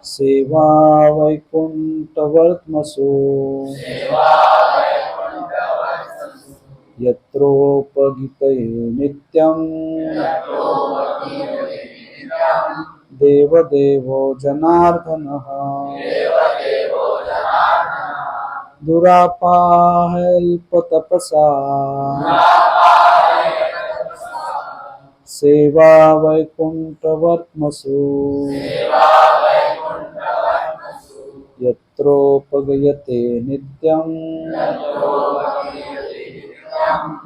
सेवा वैकुंठवर्त्मसु यत्रोपगीतये नित्यं देवदेवो जनार्दनः दुरापाल्पतपसा सेवा वैकुंठवर्त्मसु यत्रोपगीयते नित्यं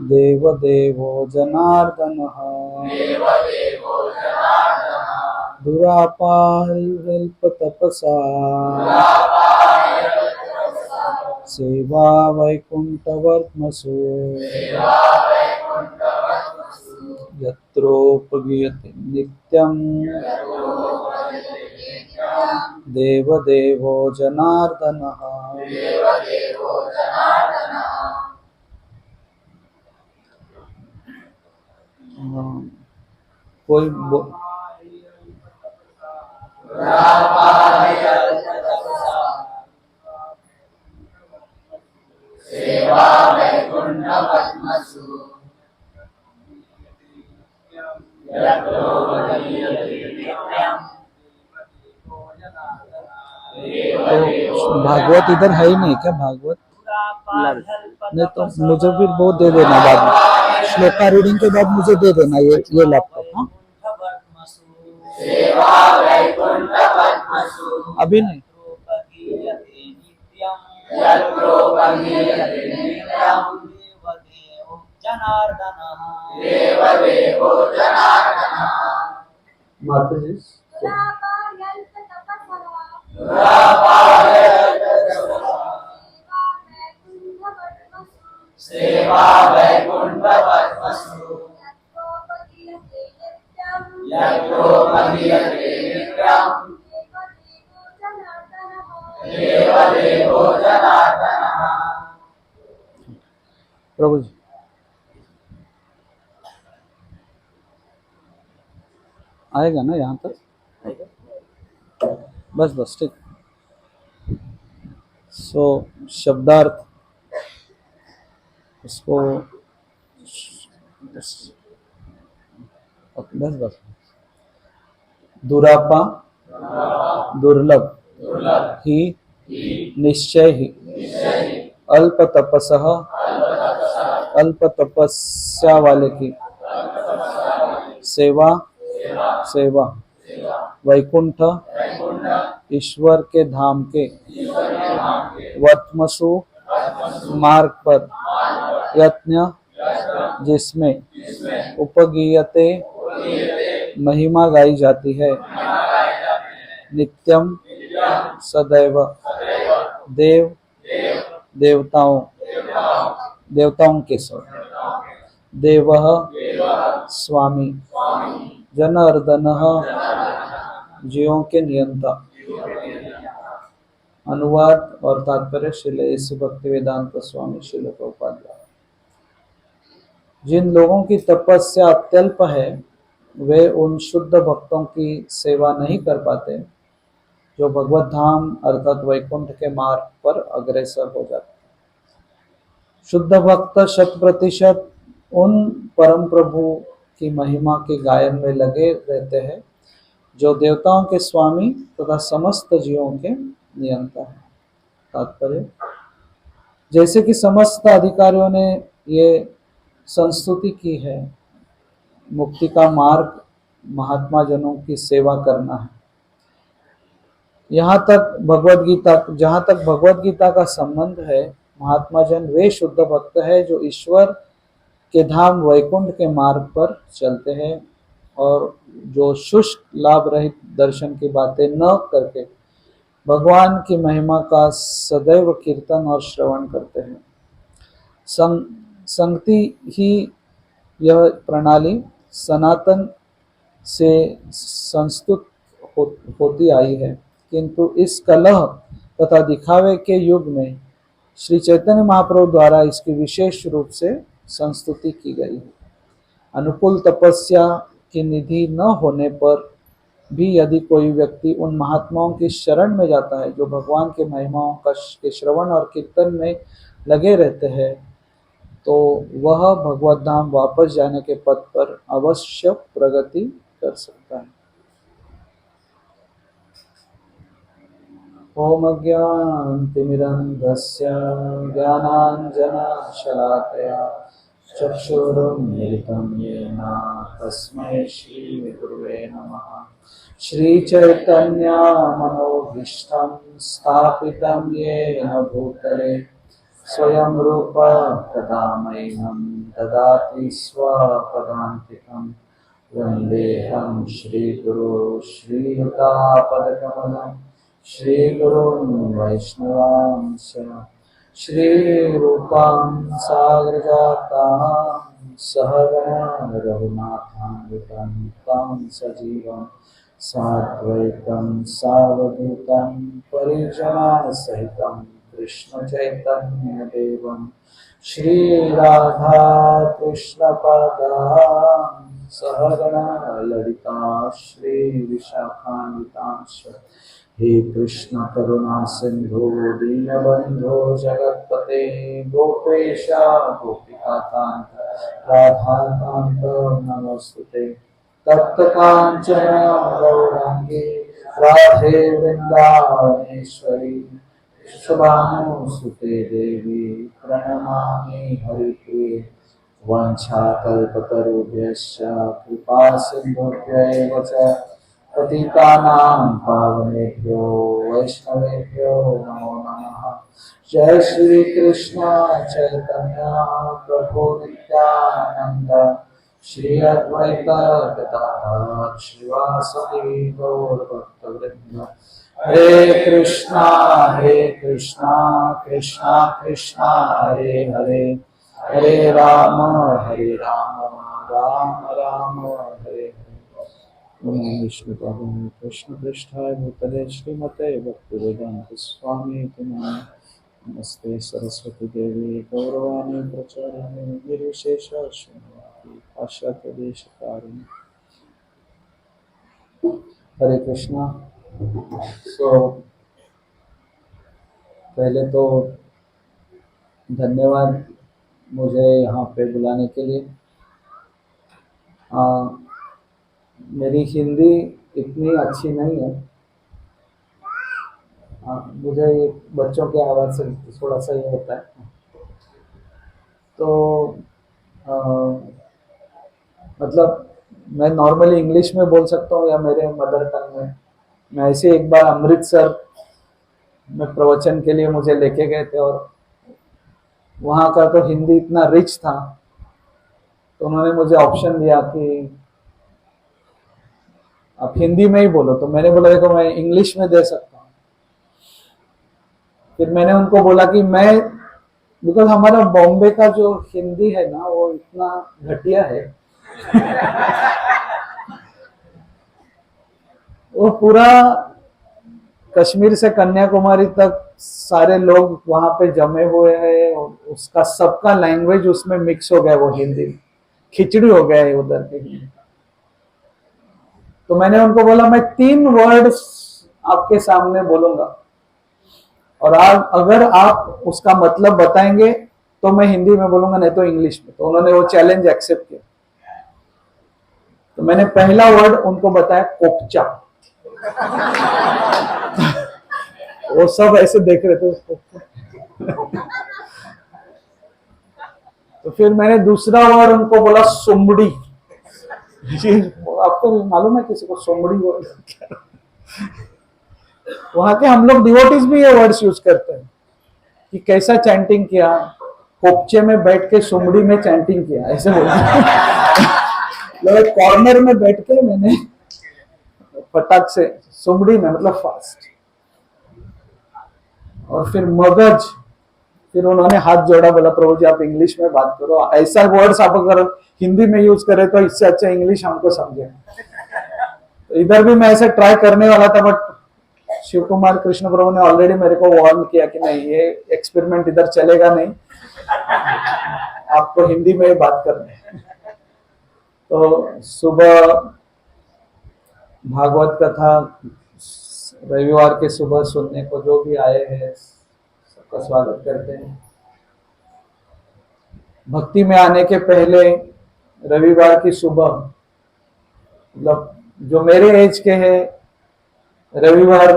देवदेवो जनार्दनः दुरापाल्पतपसा सेवा वैकुंठवर्त्मसु यत्रोपगीयते नित्यं देवदेवो जनार्दनः। कोई सेवा वैकुंठवर्त्मसु तो भागवत इधर है ही नहीं क्या? भागवत नहीं तो मुझे भी वो दे देना बाद में, श्लोका रीडिंग के बाद मुझे दे देना ये लैपटॉप। हाँ अभी नहीं। माता जी सेवा वैकुंठवर्त्मसु यत्रोपगीयते नित्यं देवदेवो जनार्दनः। प्रभु जी आएगा ना यहाँ तक? बस ठीक। सो शब्दार्थ उसको बस दुरापा दुर्लभ ही निश्चय ही अल्प तपसः अल्प तपस्या वाले की सेवा वैकुंठ ईश्वर के धाम के वर्त्मसु मार्ग पर यत्न जिसमें उपगीयते महिमा गाई जाती है नित्यम सदैव देवताओं के साथ देवः स्वामी जनार्दनः जीवों के नियंता। अनुवाद और तात्पर्य श्रील येसु भक्तिवेदांत स्वामी श्रील प्रभुपाद द्वारा। जिन लोगों की तपस्या अत्यल्प है वे उन शुद्ध भक्तों की सेवा नहीं कर पाते जो भगवत धाम अर्थात वैकुंठ के मार्ग पर अग्रसर हो जाते। शुद्ध भक्त 100% उन परम प्रभु की महिमा के गायन में लगे रहते हैं जो देवताओं के स्वामी तथा समस्त जीवों के नियंता है। तात्पर्य जैसे कि समस्त अधिकारियों ने ये संस्तुति की है, मुक्ति का मार्ग महात्मा जनों की सेवा करना है। जहाँ तक भगवत गीता का संबंध है, महात्मा जन वे शुद्ध भक्त है जो ईश्वर के धाम वैकुंठ के मार्ग पर चलते हैं और जो शुष्क लाभ रहित दर्शन की बातें न करके भगवान की महिमा का सदैव कीर्तन और श्रवण करते हैं। संगति ही यह प्रणाली सनातन से संस्तुत होती आई है, किंतु इस कलह तथा दिखावे के युग में श्री चैतन्य महाप्रभु द्वारा इसकी विशेष रूप से संस्तुति की गई है। अनुकूल तपस्या की निधि न होने पर भी यदि कोई व्यक्ति उन महात्माओं की शरण में जाता है जो भगवान के महिमाओं का के श्रवण और कीर्तन में लगे रहते हैं, तो वह भगवत धाम वापस जाने के पथ पर अवश्य प्रगति कर सकता है। ओम अज्ञानतिमिरन्धस्य ज्ञानाञ्जनशलाकया चक्षुरुन्मीलितं येन तस्मै श्रीगुरुवे नमः। श्रीचैतन्यमनोभीष्टं स्थापितं येन भूतले स्वयं रूप तदा मह्यं ददाति स्वपदान्तिकं। वन्देऽहं श्रीगुरो श्रीयुतापदकमलं श्रीगुरुन् वैष्णवांश्च श्रीरूपां साग्रजातां सहगणा रघुनाथान्वितं तं सजीवं साद्वैतं सावधूतं परिजनसहितं कृष्ण चैतन्य देवं श्रीराधा कृष्ण पदां सहगणा ललिता श्री विशाखान्वितांश्च। हे कृष्ण करुणा सिंधु दीनबंधो जगत्पते गोपेश गोपिकान्त राधाकान्त नमोस्तुते। तप्त कांचन गौरांगी राधे वृंदावनेश्वरी शुभानुसुते देवी प्रणमामि हरिप्रिये। वंशाकल्पतरुभ्यश्च कृपा सिन्धुभ्यैव च पतितानां पावनेभ्यो वैष्णवेभ्यो नमो नमः। जय श्री कृष्ण चैतन्य प्रभु नित्यानंद श्री अद्वैत गदाधर श्रीवासदि गौर भक्तवृंद। हरे कृष्णा कृष्णा कृष्णा हरे हरे, हरे राम राम राम हरे हरे। नमो विष्णुपादाय कृष्णपृष्ठाय भूतले श्रीमते भक्तिवेदांत स्वामी नामिने। नमस्ते सरस्वती देवी गौरवाणी प्रचारिणे निर्विशेष शून्यवादी पाश्चात्य देशकारिणे। हरे कृष्णा। सो पहले तो धन्यवाद मुझे यहाँ पे बुलाने के लिए। मेरी हिंदी इतनी अच्छी नहीं है। मुझे बच्चों की आवाज़ से थोड़ा सा ये होता है, तो मतलब मैं नॉर्मली इंग्लिश में बोल सकता हूँ या मेरे मदर टंग में। मैं ऐसे एक बार अमृतसर में प्रवचन के लिए मुझे लेके गए थे और वहाँ का तो हिंदी इतना रिच था, तो उन्होंने मुझे ऑप्शन दिया कि आप हिंदी में ही बोलो। तो मैंने बोला देखो मैं इंग्लिश में दे सकता हूँ। फिर मैंने उनको बोला कि मैं, बिकॉज हमारा बॉम्बे का जो हिंदी है ना वो इतना घटिया है वो पूरा कश्मीर से कन्याकुमारी तक सारे लोग वहां पे जमे हुए हैं और उसका सबका लैंग्वेज उसमें मिक्स हो गया, वो हिंदी खिचड़ी हो गया है उधर के हिंदी। तो मैंने उनको बोला मैं 3 वर्ड्स आपके सामने बोलूंगा और आप अगर आप उसका मतलब बताएंगे तो मैं हिंदी में बोलूंगा, नहीं तो इंग्लिश में। तो उन्होंने वो चैलेंज एक्सेप्ट किया। तो मैंने पहला वर्ड उनको बताया कोपचा। वो सब ऐसे देख रहे थे उसको। तो फिर मैंने दूसरा वर्ड उनको बोला सोमड़ी। आपको मालूम है किसी को सोमड़ी वर्ड क्या? वहां के हम लोग डिवोटीज भी ये वर्ड्स यूज करते हैं कि कैसा चैंटिंग किया, कोपचे में बैठ के सोमड़ी में चैंटिंग किया, ऐसे बोलते। कॉर्नर में बैठ के मैंने फटाक से सोमड़ी में मतलब फास्ट। और फिर मगज, फिर उन्होंने हाथ जोड़ा, बोला प्रभु जी आप इंग्लिश में बात करो, ऐसा वर्ड्स आप अगर हिंदी में यूज करें तो इससे अच्छा इंग्लिश हमको समझे। तो इधर भी मैं ऐसे ट्राई करने वाला था, बट शिव कुमार कृष्ण प्रभु ने ऑलरेडी मेरे को वार्न किया कि नहीं ये एक्सपेरिमेंट इधर चलेगा नहीं, आपको हिंदी में बात करनी है। तो सुबह भागवत कथा रविवार के सुबह सुनने को जो भी आए हैं सबका स्वागत करते हैं। भक्ति में आने के पहले रविवार की सुबह, मतलब जो मेरे एज के हैं, रविवार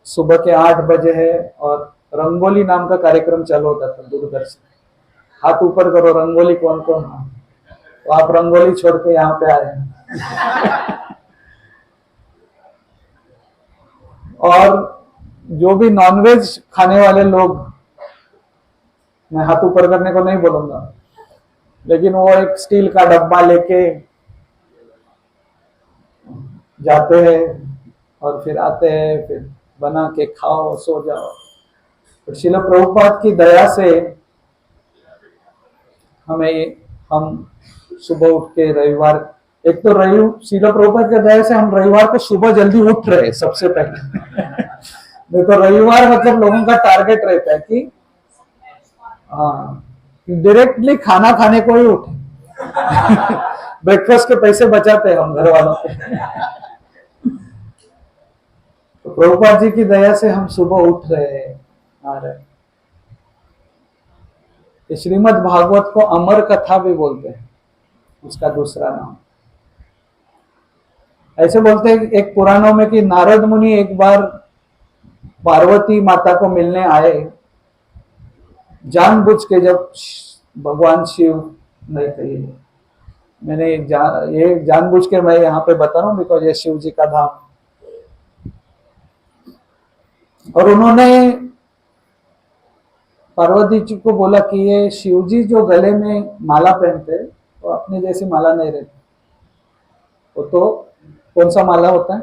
सुबह के 8 बजे है और रंगोली नाम का कार्यक्रम चालू होता था दूरदर्शन। हाथ ऊपर करो, रंगोली कौन कौन? तो आप रंगोली छोड़ के यहाँ पे आए हैं। और जो भी नॉनवेज खाने वाले लोग, मैं हाथ ऊपर करने को नहीं बोलूंगा, लेकिन वो एक स्टील का डब्बा लेके जाते हैं और फिर आते हैं, फिर बना के खाओ, सो जाओ। तो श्रील प्रभुपाद की दया से हम सुबह उठ के रविवार, एक तो श्रील प्रभुपाद की दया से हम रविवार को सुबह जल्दी उठ रहे सबसे पहले। नहीं तो रविवार मतलब लोगों का टारगेट रहता है कि डायरेक्टली खाना खाने को ही उठे। ब्रेकफास्ट के पैसे बचाते हैं हम घर वालों के। तो प्रभुपाद जी की दया से हम सुबह उठ रहे हैं, आ रहे हैं। श्रीमद् भागवत को अमर कथा भी बोलते हैं, उसका दूसरा नाम। ऐसे बोलते हैं एक पुराणों में कि नारद मुनि एक बार पार्वती माता को मिलने आए, जानबूझ के, जब भगवान शिव नहीं थे। ये जानबूझ के मैं यहाँ पे बता रहा हूँ बिकॉज ये शिव जी का धाम। और उन्होंने पार्वती जी को बोला कि ये शिव जी जो गले में माला पहनते तो अपने जैसी माला नहीं रहती। वो तो कौन सा माला होता है?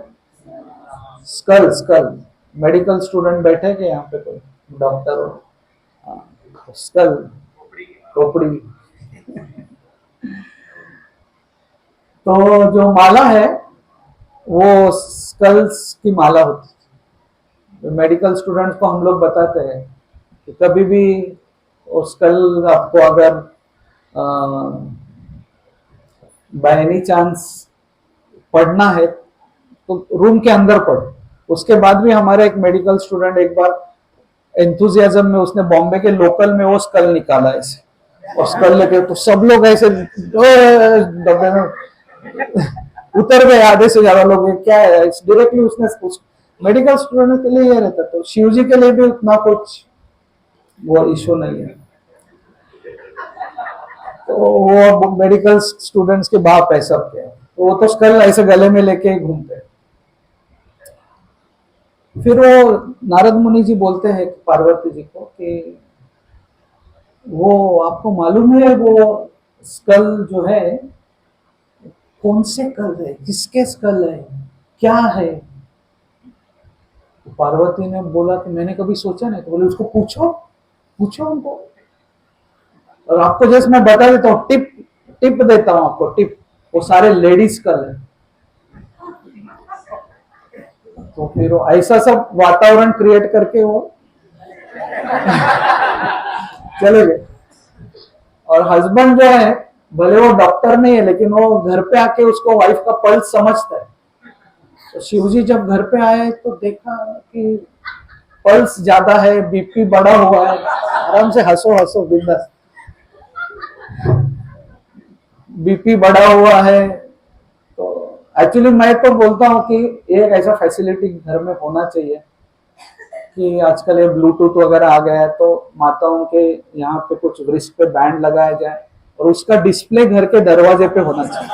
स्कल। स्कल। मेडिकल स्टूडेंट बैठे कि यहाँ पे कोई डॉक्टर हो? स्कल, खोपड़ी। तो जो माला है वो स्कल्स की माला होती है। मेडिकल स्टूडेंट्स को हम लोग बताते हैं कि कभी भी स्कल आपको अगर बाय एनी चांस पढ़ना है तो रूम के अंदर पढ़ो। उसके बाद भी हमारा एक मेडिकल स्टूडेंट एक बार एंथुजियाज्म में उसने बॉम्बे के लोकल में वो स्कल निकाला ऐसे, और स्कल लेके तो सब लोग ऐसे डब्बे में उतर गए। आधे से ज्यादा लोग, क्या है डायरेक्टली उसने मेडिकल स्टूडेंट के लिए ये रहता। तो शिव जी के लिए भी उतना कुछ वो इशू नहीं है। तो वो मेडिकल स्टूडेंट्स के बाप है सबके, तो वो तो स्कल ऐसे गले में लेके घूमते हैं। फिर वो नारद मुनि जी बोलते हैं पार्वती जी को कि वो आपको मालूम है वो स्कल जो है कौन से स्कल है, किसके स्कल है, क्या है? तो पार्वती ने बोला कि मैंने कभी सोचा नहीं। तो बोले उसको पूछो, पूछो उनको। और आपको जैसे मैं बता देता हूँ, टिप टिप देता हूँ आपको, टिप। वो सारे लेडीज स्कल है। तो फिर वो ऐसा सब वातावरण क्रिएट करके वो चले गए। और हस्बैंड जो है, भले वो डॉक्टर नहीं है, लेकिन वो घर पे आके उसको वाइफ का पल्स समझता है। तो शिवजी जब घर पे आए तो देखा कि पल्स ज्यादा है, बीपी बढ़ा हुआ है। आराम से हंसो हंसो बिंदास। बीपी बढ़ा हुआ है। तो एक्चुअली मैं तो बोलता हूँ कि एक ऐसा फैसिलिटी घर में होना चाहिए कि आजकल ये ब्लूटूथ वगैरह आ गया है, तो माताओं के यहाँ पे कुछ रिस्ट पे बैंड लगाया जाए और उसका डिस्प्ले घर के दरवाजे पे होना चाहिए।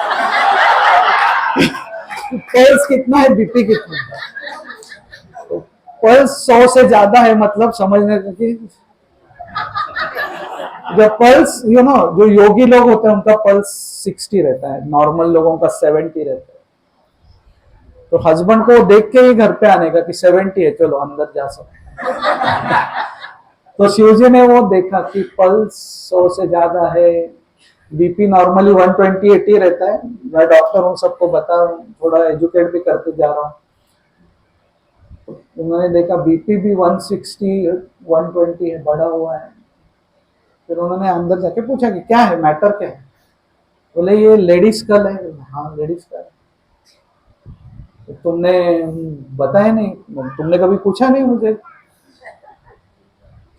पल्स कितना है, बीपी कितना है। तो पल्स 100 से ज्यादा है मतलब समझने का कि जो पल्स जो योगी लोग होते हैं उनका पल्स 60 रहता है, नॉर्मल लोगों का 70 रहता है। तो हस्बैंड को देख के ही घर पे आने का कि 70 है, चलो अंदर जा सकते। तो शिवजी ने वो देखा कि पल्स 100 से ज्यादा है, बीपी नॉर्मली 120 80 रहता है। मैं डॉक्टर हूँ, सबको बता रहा हूँ, थोड़ा एजुकेट भी करते जा रहा हूँ। तो उन्होंने देखा बीपी भी 160 120 है, बढ़ा हुआ है। फिर उन्होंने अंदर जाके पूछा कि क्या है, मैटर क्या है? बोले ये लेडीज कल है। हाँ लेडीज कल। तो तुमने बताया नहीं, तुमने कभी पूछा नहीं मुझे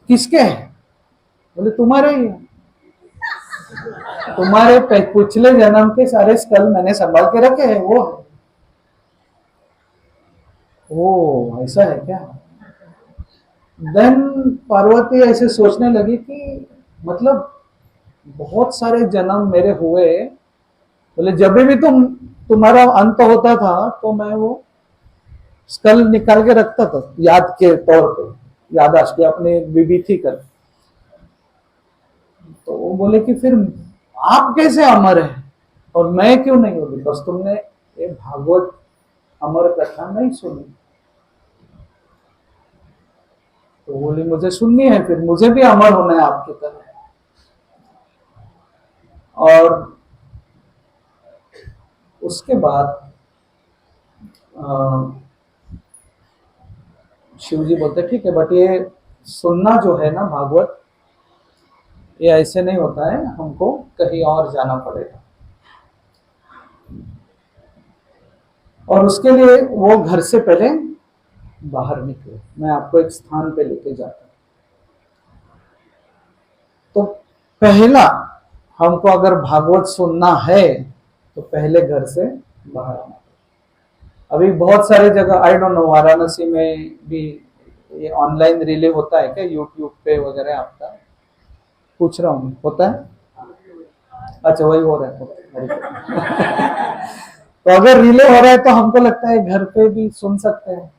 किसके है? बोले तुम्हारे ही है। तुम्हारे पिछले जन्म के सारे स्कल मैंने संभाल के रखे हैं, वो है। ओ ऐसा है क्या? देन पार्वती ऐसे सोचने लगी कि मतलब बहुत सारे जन्म मेरे हुए। बोले जब भी तुम्हारा अंत होता था तो मैं वो स्कल निकाल के रखता था याद के तौर पे, यादाश्त के अपने बीबी थी कर। तो वो बोले कि फिर आप कैसे अमर है और मैं क्यों नहीं होगी? बस तुमने ये भागवत अमर कथा नहीं सुनी। तो बोली मुझे सुननी है, फिर मुझे भी अमर होना है आपकी तरह। और उसके बाद शिव जी बोलते ठीक है, बट ये सुनना जो है ना भागवत, ये ऐसे नहीं होता है, हमको कहीं और जाना पड़ेगा। और उसके लिए वो घर से पहले बाहर निकले, मैं आपको एक स्थान पे लेके जाता हूँ। तो पहला हमको अगर भागवत सुनना है तो पहले घर से बाहर आना। अभी बहुत सारे जगह, आई डोंट नो वाराणसी में भी ये ऑनलाइन रिले होता है क्या, यूट्यूब पे वगैरह? आपका पूछ रहा हूँ, होता है? अच्छा वही हो रहा है, very good। तो अगर रिले हो रहा है तो हमको लगता है घर पे भी सुन सकते हैं,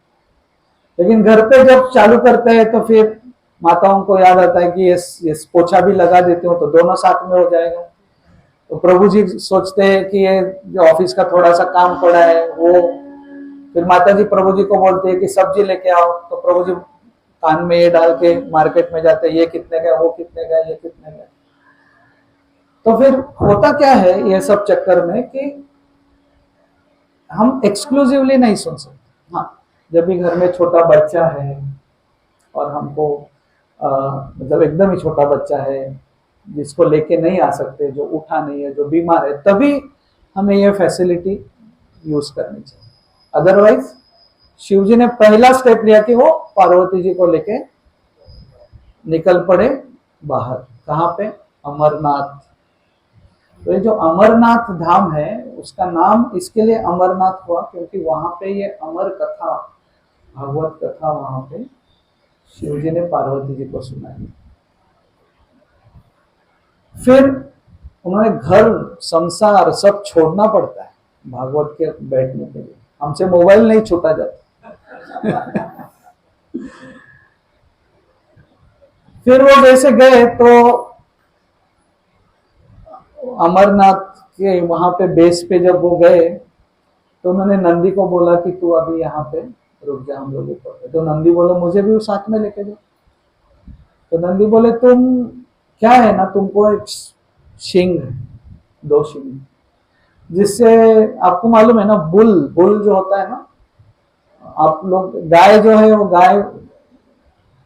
लेकिन घर पे जब चालू करते हैं तो फिर माताओं को याद आता है कि ये पोछा भी लगा देते हो तो दोनों साथ में हो जाएगा। तो प्रभु जी सोचते हैं कि ये जो ऑफिस का थोड़ा सा काम पड़ा है वो, फिर माता जी प्रभु जी को बोलते हैं कि सब्जी लेके आओ, तो प्रभु जी कान में ये डाल के मार्केट में जाते हैं, ये कितने का, वो कितने का, ये कितने का। तो फिर होता क्या है ये सब चक्कर में कि हम एक्सक्लूसिवली नहीं सुन सकते। हाँ, जब भी घर में छोटा बच्चा है और हमको मतलब एकदम ही छोटा बच्चा है जिसको लेके नहीं आ सकते, जो उठा नहीं है, जो बीमार है, तभी हमें ये फैसिलिटी यूज करनी चाहिए। अदरवाइज शिव जी ने पहला स्टेप लिया कि वो पार्वती जी को लेके निकल पड़े बाहर। कहाँ पे? अमरनाथ। तो ये जो अमरनाथ धाम है उसका नाम इसके लिए अमरनाथ हुआ क्योंकि वहां पे ये अमर कथा, भागवत कथा वहां पे शिव जी ने पार्वती जी को सुनाई। फिर उन्होंने घर संसार सब छोड़ना पड़ता है भागवत के बैठने के लिए। हमसे मोबाइल नहीं छूटा जाता। फिर वो जैसे गए तो अमरनाथ के वहां पे बेस पे जब वो गए तो उन्होंने नंदी को बोला कि तू अभी यहाँ पे रुक जा, हम लोग ऊपर। तो नंदी बोले मुझे भी उस साथ में लेके जाओ। तो नंदी बोले तुम क्या है ना, तुमको एक शिंग है, दो शिंग, जिससे आपको मालूम है ना, बुल बुल जो होता है ना, आप लोग गाय जो है वो गाय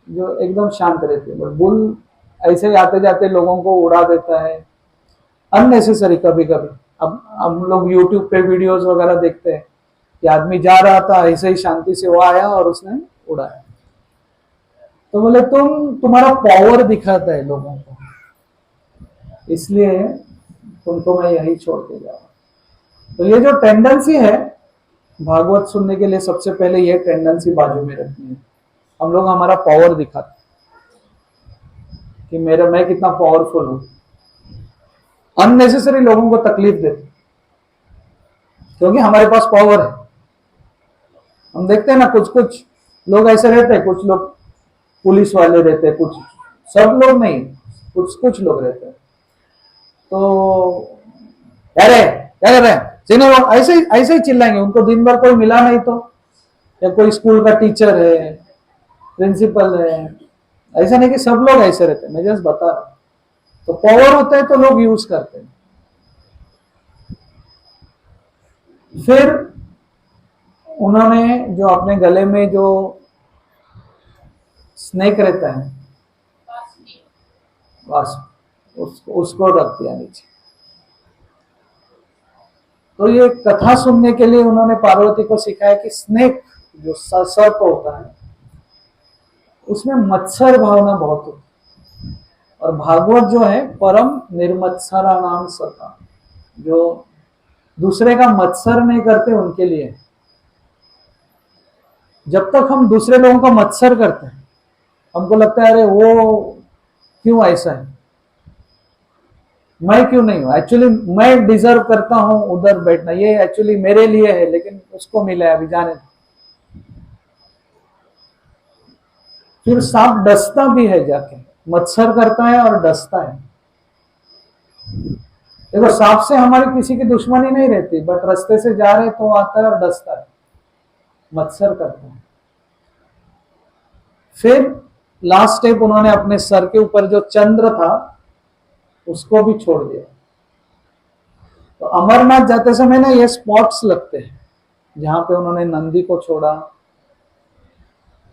जो एकदम शांत रहती है, बट बुल ऐसे आते जाते लोगों को उड़ा देता है अननेसेसरी कभी कभी। अब हम लोग यूट्यूब पे वीडियोस वगैरह देखते हैं कि आदमी जा रहा था ऐसे ही शांति से, वो आया और उसने उड़ाया। तो बोले तुम्हारा पावर दिखाता है लोगों को, इसलिए तुमको मैं यही छोड़ के जा रहा हूं। तो ये जो टेंडेंसी है भागवत सुनने के लिए, सबसे पहले ये टेंडेंसी बाजू में रखनी है। हम लोग हमारा पावर दिखाते कि मैं कितना पावरफुल हूं, अननेसेसरी लोगों को तकलीफ देते क्योंकि हमारे पास पावर है। हम देखते हैं ना कुछ कुछ लोग ऐसे रहते हैं, कुछ लोग पुलिस वाले रहते हैं, कुछ, सब लोग नहीं, कुछ कुछ लोग रहते हैं। तो अरे क्या कर रहे हैं सीनो, ऐसे ही चिल्लाएंगे। उनको दिन भर कोई मिला नहीं तो, या कोई स्कूल का टीचर है, प्रिंसिपल है, ऐसा नहीं कि सब लोग ऐसे रहते हैं, मैं जस्ट बता रहा हूं। तो पावर होता है तो लोग यूज करते हैं। फिर उन्होंने जो अपने गले में जो स्नेक रहता है, बस उसको रख दिया नीचे। तो ये कथा सुनने के लिए उन्होंने पार्वती को सिखाया कि स्नेक जो सर्प होता है उसमें मत्सर भावना बहुत होती है, और भागवत जो है परम निर्मत्सरा नाम सता, जो दूसरे का मत्सर नहीं करते उनके लिए। जब तक हम दूसरे लोगों का मत्सर करते हैं हमको लगता है अरे वो क्यों ऐसा है, मैं क्यों नहीं हूं, एक्चुअली मैं डिजर्व करता हूं उधर बैठना, ये एक्चुअली मेरे लिए है लेकिन उसको मिला है, अभी जाने दो। फिर सांप डसता भी है, जाके मत्सर करता है और डसता है। देखो सांप से हमारी किसी की दुश्मनी नहीं रहती, बट रास्ते से जा रहे तो आता है और डसता है, मत्सर करता है। फिर लास्ट स्टेप उन्होंने अपने सर के ऊपर जो चंद्र था उसको भी छोड़ दिया। तो अमरनाथ जाते समय ना ये स्पॉट्स लगते हैं, जहां पे उन्होंने नंदी को छोड़ा,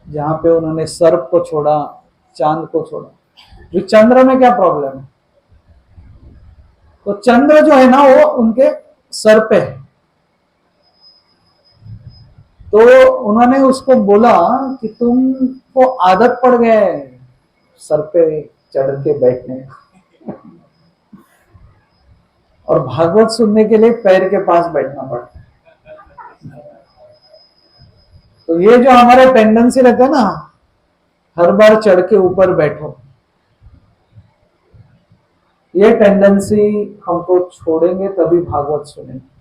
जहां पे उन्होंने सर्प को छोड़ा, चांद को छोड़ा। तो चंद्र में क्या प्रॉब्लम है, तो चंद्र जो है ना वो उनके सर पे है। तो उन्होंने उसको बोला कि तुमको आदत पड़ गया है सर पे चढ़ के बैठने, और भागवत सुनने के लिए पैर के पास बैठना पड़ता है। तो ये जो हमारा टेंडेंसी रहता है ना हर बार चढ़ के ऊपर बैठो, ये टेंडेंसी हमको छोड़ेंगे तभी भागवत सुनेंगे।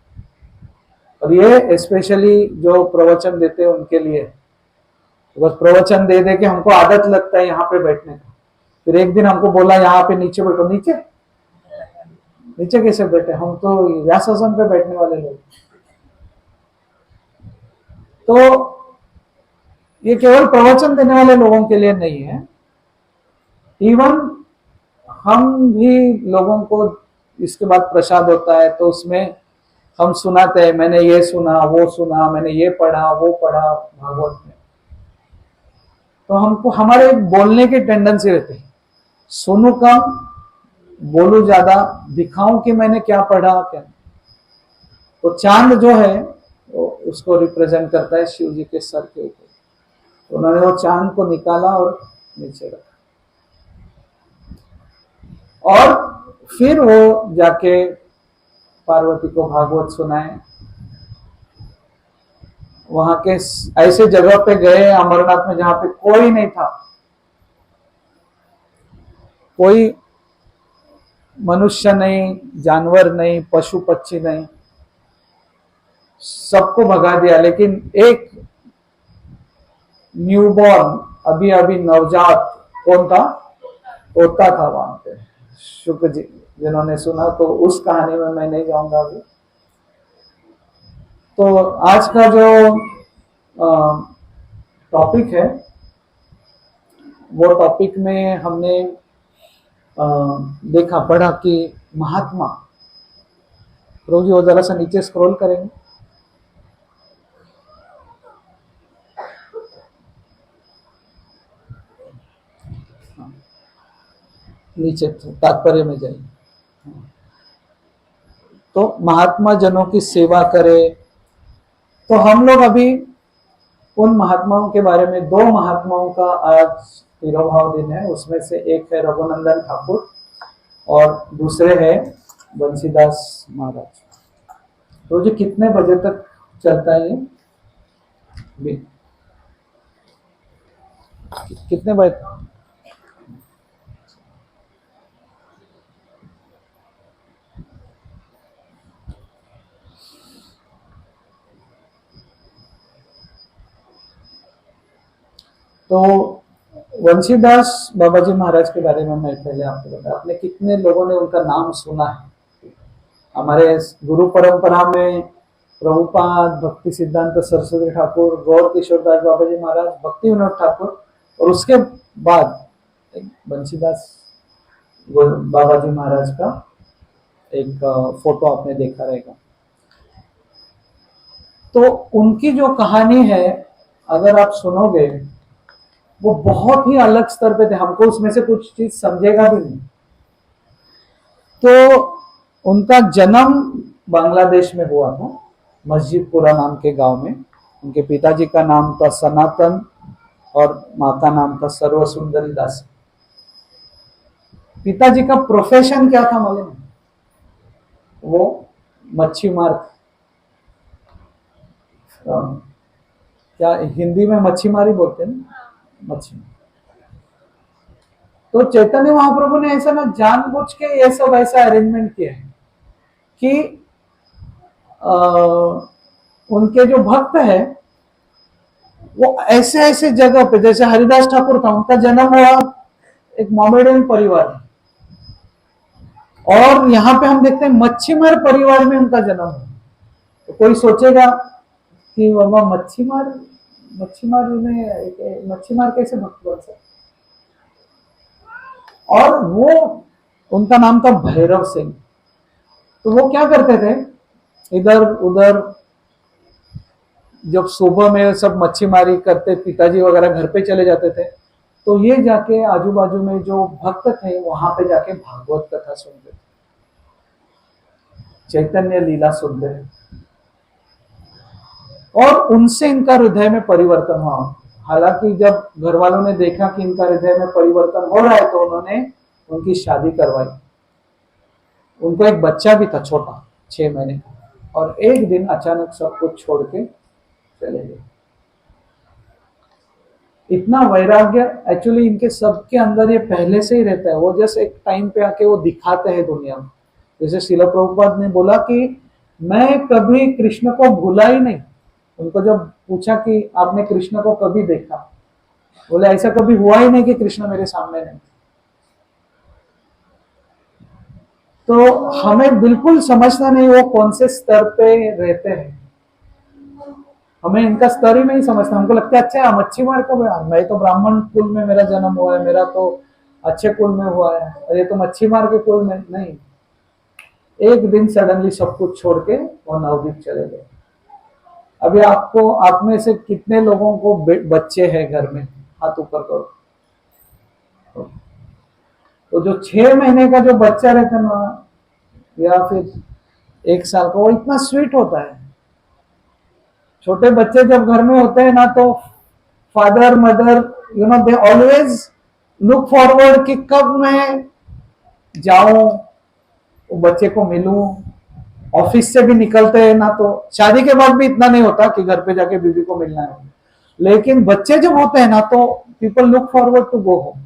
और ये स्पेशली जो प्रवचन देते हैं उनके लिए, बस प्रवचन दे दे के हमको आदत लगता है यहाँ पे बैठने का। फिर एक दिन हमको बोला यहाँ पे नीचे बैठो, नीचे नीचे कैसे बैठे, हम तो व्यासासन पे बैठने वाले लोग। तो ये केवल प्रवचन देने वाले लोगों के लिए नहीं है, इवन हम भी लोगों को इसके बाद प्रसाद होता है तो उसमें हम सुनाते हैं, मैंने ये सुना वो सुना, मैंने ये पढ़ा वो पढ़ा भागवत में। तो हमको हमारे बोलने की टेंडेंसी रहती है, सुनू कम बोलू ज्यादा, दिखाऊं कि मैंने क्या पढ़ा क्या। तो चांद जो है वो उसको रिप्रेजेंट करता है शिव जी के सर के ऊपर। तो उन्होंने वो चांद को निकाला और नीचे रखा, और फिर वो जाके पार्वती को भागवत सुनाए। वहां के ऐसे जगह पे गए अमरनाथ में जहां पे कोई नहीं था, कोई मनुष्य नहीं, जानवर नहीं, पशु पक्षी नहीं, सबको भगा दिया। लेकिन एक न्यूबॉर्न अभी अभी नवजात कौन था, तोता था वहां पे, शुक्र जी जिन्होंने सुना। तो उस कहानी में मैं नहीं जाऊंगा अभी। तो आज का जो टॉपिक है वो टॉपिक में हमने देखा पढ़ा कि महात्मा, प्रभु जी वो जरा सा नीचे स्क्रॉल करेंगे, नीचे तात्पर्य में जाइए। तो महात्मा जनों की सेवा करे। तो हम लोग अभी उन महात्माओं के बारे में, दो महात्माओं का आज तिरोभाव दिन है। उसमें से एक है रघुनंदन ठाकुर और दूसरे है बंसीदास महाराज। तो जो कितने बजे तक चलता है ये, कितने बजे तक? तो वंशीदास बाबा जी महाराज के बारे में मैं पहले आपको बताया, आपने कितने लोगों ने उनका नाम सुना है। हमारे गुरु परंपरा में प्रभुपाद, भक्ति सिद्धांत सरस्वती ठाकुर, गौर किशोरदास बाबा जी महाराज, भक्ति विनोद ठाकुर, और उसके बाद बंशीदास बाबा जी महाराज का एक फोटो आपने देखा रहेगा। तो उनकी जो कहानी है अगर आप सुनोगे वो बहुत ही अलग स्तर पे थे, हमको उसमें से कुछ चीज समझेगा भी नहीं। तो उनका जन्म बांग्लादेश में हुआ था, मस्जिदपुरा नाम के गांव में। उनके पिताजी का नाम था सनातन और माँ का नाम था सर्वसुंदरी दास। पिताजी का प्रोफेशन क्या था मालूम है? वो मच्छी मार क्या हिंदी में मच्छी मारी बोलते हैं ना, मच्छी। तो चैतन्य महाप्रभु ने ऐसा ना जानबूझ के ये सब ऐसा अरेंजमेंट किया है कि उनके जो भक्त है वो ऐसे ऐसे जगह पे, जैसे हरिदास ठाकुर था, उनका जन्म हुआ एक मोमेडियन परिवार में, और यहाँ पे हम देखते हैं मच्छीमार परिवार में उनका जन्म हुआ। तो कोई सोचेगा कि बाबा मच्छीमार में मच्छीमार कैसे भक्त बन सकते? और वो उनका नाम था भैरव सिंह। तो वो क्या करते थे, इधर उधर जब सुबह में सब मच्छीमारी करते, पिताजी वगैरह घर पे चले जाते थे, तो ये जाके आजू बाजू में जो भक्त थे वहां पे जाके भागवत कथा सुनते थे, चैतन्य लीला सुनते थे, और उनसे इनका हृदय में परिवर्तन हुआ। हालांकि जब घर वालों ने देखा कि इनका हृदय में परिवर्तन हो रहा है तो उन्होंने उनकी शादी करवाई। उनको एक बच्चा भी था छोटा, 6 महीने का, और एक दिन अचानक सब कुछ छोड़ के चले गए। इतना वैराग्य एक्चुअली इनके सबके अंदर ये पहले से ही रहता है, वो जस्ट एक टाइम पे आके वो दिखाते हैं दुनिया में। जैसे श्रील प्रभुपाद ने बोला कि मैं कभी कृष्ण को भूला ही नहीं। उनको जब पूछा कि आपने कृष्ण को कभी देखा, बोले ऐसा कभी हुआ ही नहीं कि कृष्ण मेरे सामने नहीं। तो हमें बिल्कुल समझना नहीं वो कौन से स्तर पे रहते हैं, हमें इनका स्तर ही नहीं समझता। हमको लगता है अच्छा मच्छीमार का बयान, मैं तो ब्राह्मण कुल में मेरा जन्म हुआ है, मेरा तो अच्छे कुल में हुआ है, और ये तो मच्छीमार के कुल में नहीं। एक दिन सडनली सब कुछ छोड़ के वो नवदीप चले गए। अभी आपको, आप में से कितने लोगों को बच्चे हैं घर में? हाथ ऊपर करो। तो जो 6 महीने का जो बच्चा रहता है ना, या फिर 1 साल का, वो इतना स्वीट होता है। छोटे बच्चे जब घर में होते हैं ना, तो father mother they always look forward कि कब मैं जाऊं, वो बच्चे को मिलूं। ऑफिस से भी निकलते हैं ना, तो शादी के बाद भी इतना नहीं होता कि घर पे जाके बीवी को मिलना है, लेकिन बच्चे जब होते हैं ना तो people look forward to go home.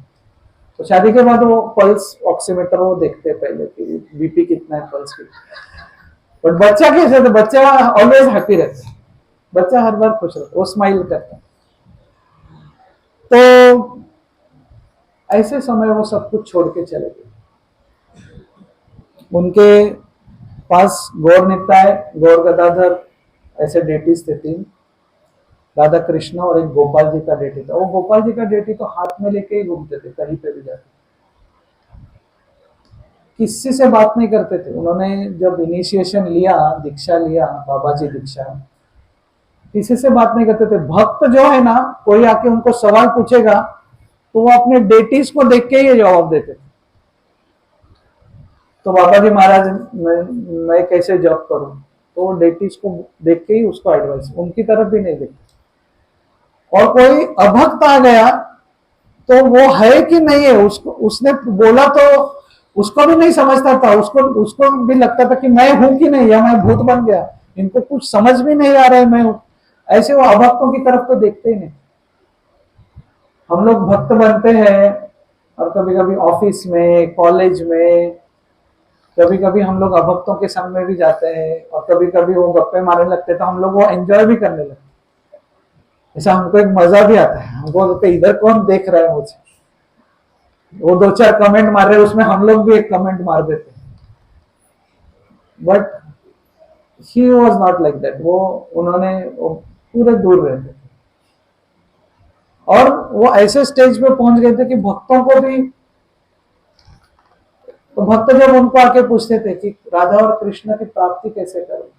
तो शादी के बाद वो पल्स ऑक्सीमीटर वो देखते हैं पहले कि बीपी कितना है, पल्स कितना। बट बच्चा कैसे, तो बच्चा ऑलवेज हैप्पी रहता है, बच्चा हर बार खुश रहता है, वो स्माइल करता है। तो ऐसे समय वो सब कुछ छोड़ के चले गए। उनके पास गौर निताय, गौर गदाधर ऐसे डेटीज थे 3, राधा कृष्ण और एक गोपाल जी का डेटी था। वो गोपाल जी का डेटी तो हाथ में लेके ही घूमते थे, कहीं पे भी जाते, किसी से बात नहीं करते थे। उन्होंने जब इनिशिएशन लिया, दीक्षा लिया, बाबा जी दीक्षा, किसी से बात नहीं करते थे। भक्त जो है ना, कोई आके उनको सवाल पूछेगा तो वो अपने डेटीज को देख के ही जवाब देते थे। तो बाबा जी महाराज मैं कैसे जॉब करूं, तो वो डेटीज को देख के ही उसको एडवाइस, उनकी तरफ भी नहीं देखते। और कोई अभक्त आ गया तो वो है कि नहीं है, उसको उसने बोला तो उसको भी नहीं समझता था, उसको भी लगता था कि मैं हूं कि नहीं, या मैं भूत बन गया, इनको कुछ समझ भी नहीं आ रहा है मैं हूं। ऐसे वो अभक्तों की तरफ तो देखते ही नहीं। हम लोग भक्त बनते हैं, और कभी कभी ऑफिस में, कॉलेज में, कभी कभी हम लोग अभक्तों के संग में भी जाते हैं, और कभी कभी वो गप्पे मारने लगते हैं तो हम लोग वो एंजॉय भी करने लगते हैं। ऐसा हमको एक मजा भी आता है, हमको लगता है इधर कौन देख रहा है मुझे, वो 2-4 कमेंट मार रहे हैं, उसमें हम लोग भी एक कमेंट मार देते हैं। But he was not like that, वो उन्होंने वो पूरे दूर रहते थे। और वो ऐसे स्टेज पे पहुंच गए थे कि भक्तों को भी, तो भक्त जब उनको आके पूछते थे कि राधा और कृष्ण की प्राप्ति कैसे करें,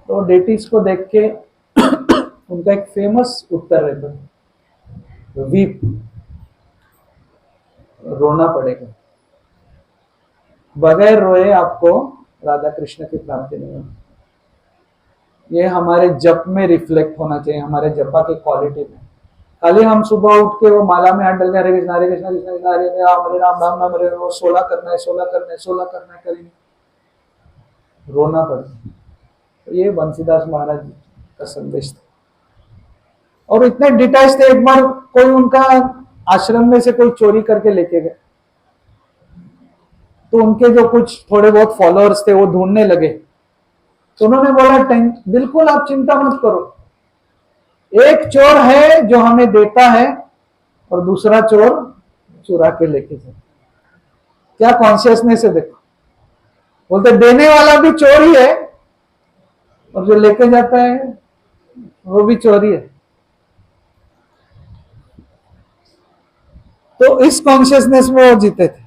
तो डेटीज को देख के उनका एक फेमस उत्तर रहता था, वीप, रोना पड़ेगा, बगैर रोए आपको राधा कृष्ण की प्राप्ति नहीं होती। ये हमारे जप में रिफ्लेक्ट होना चाहिए, हमारे जपा की क्वालिटी में। खाली हम सुबह उठ के वो माला में हाथ डाल के हरे कृष्ण हरे कृष्ण कृष्ण कृष्ण हरे हरे राम राम राम हरे हरे, वो 16 करना है 16 करना है 16 करना है, करेंगे रोना पड़ता है। तो ये बंसीदास महाराज का संदेश था। और इतने डिटैच थे, एक बार कोई उनका आश्रम में से कोई चोरी करके लेके गए, तो उनके जो कुछ थोड़े बहुत फॉलोअर्स थे वो ढूंढने लगे। तो उन्होंने बोला बिल्कुल आप चिंता मत करो, एक चोर है जो हमें देता है और दूसरा चोर चुरा के लेके जाए। क्या कॉन्शियसनेस है देखो। बोलते देने वाला भी चोर ही है और जो लेके जाता है वो भी चोर ही है। तो इस कॉन्शियसनेस में वो जीते थे।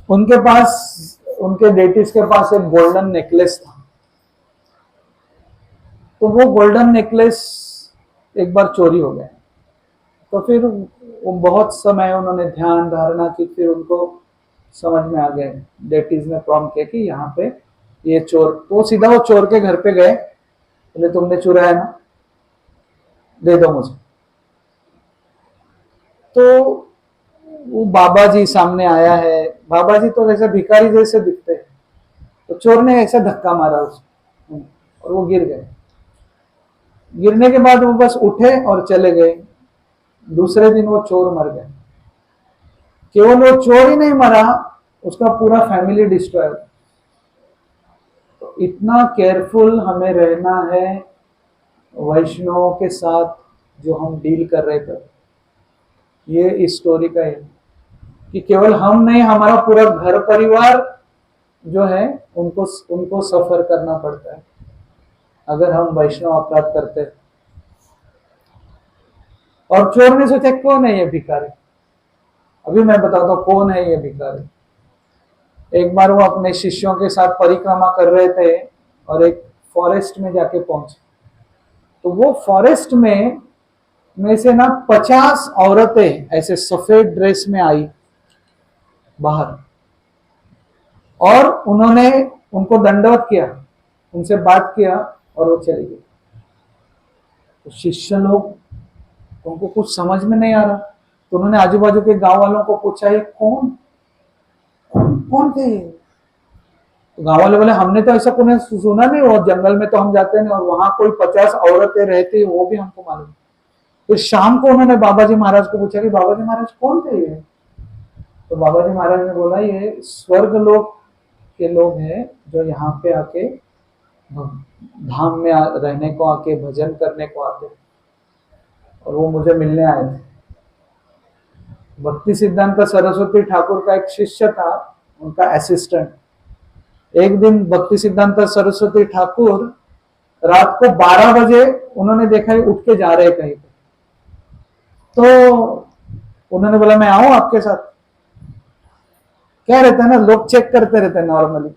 उनके पास, उनके डेटिस के पास एक गोल्डन नेकलेस था। तो वो गोल्डन नेकलेस एक बार चोरी हो गया। तो फिर वो बहुत समय उन्होंने ध्यान धारणा की, फिर उनको समझ में आ गया, डेटिस ने प्रॉम्प्ट किया कि यहाँ पे ये चोर, तो सीधा वो चोर के घर पे गए, बोले तुमने चुराया ना, दे दो मुझे। तो वो बाबा जी सामने आया है, बाबा जी तो वैसे भिखारी जैसे दिखते हैं। तो चोर ने ऐसा धक्का मारा उसको और वो गिर गए। गिरने के बाद वो बस उठे और चले गए। दूसरे दिन वो चोर मर गए। केवल वो चोर ही नहीं मरा, उसका पूरा फैमिली डिस्ट्रॉय हुआ। तो इतना केयरफुल हमें रहना है वैष्णवों के साथ जो हम डील कर रहे थे। ये इस स्टोरी का है कि केवल हम नहीं, हमारा पूरा घर परिवार जो है उनको उनको सफर करना पड़ता है अगर हम वैष्णव अपराध करते हैं। और चोर ने सोचा कौन है ये भिखारी, अभी मैं बताता हूं कौन है ये भिखारी। एक बार वो अपने शिष्यों के साथ परिक्रमा कर रहे थे और एक फॉरेस्ट में जाके पहुंचे। तो वो फॉरेस्ट में से ना 50 औरतें ऐसे सफेद ड्रेस में आई बाहर, और उन्होंने उनको दंडवत किया, उनसे बात किया और वो चले गए। तो शिष्य लोग, उनको कुछ समझ में नहीं आ रहा, तो उन्होंने आजू बाजू के गांव वालों को पूछा ये कौन कौन कौन थे ये। तो गांव वाले बोले हमने तो ऐसा कोई सुना नहीं, और जंगल में तो हम जाते नहीं, और वहां कोई 50 औरतें रहती वो भी हमको मालूम। तो शाम को उन्होंने बाबा जी महाराज को पूछा कि बाबा जी महाराज कौन थे ये। तो बाबा जी महाराज ने बोला ये स्वर्ग लोक के लोग हैं जो यहाँ पे आके धाम में रहने को आके भजन करने को आते, और वो मुझे मिलने आए थे। भक्ति सिद्धांत सरस्वती ठाकुर का एक शिष्य था, उनका असिस्टेंट। एक दिन भक्ति सिद्धांत सरस्वती ठाकुर रात को 12 बजे उन्होंने देखा उठ के जा रहे कहीं पे। तो उन्होंने बोला मैं आऊं आपके साथ। क्या रहता है ना, लोग चेक करते रहते हैं नॉर्मली,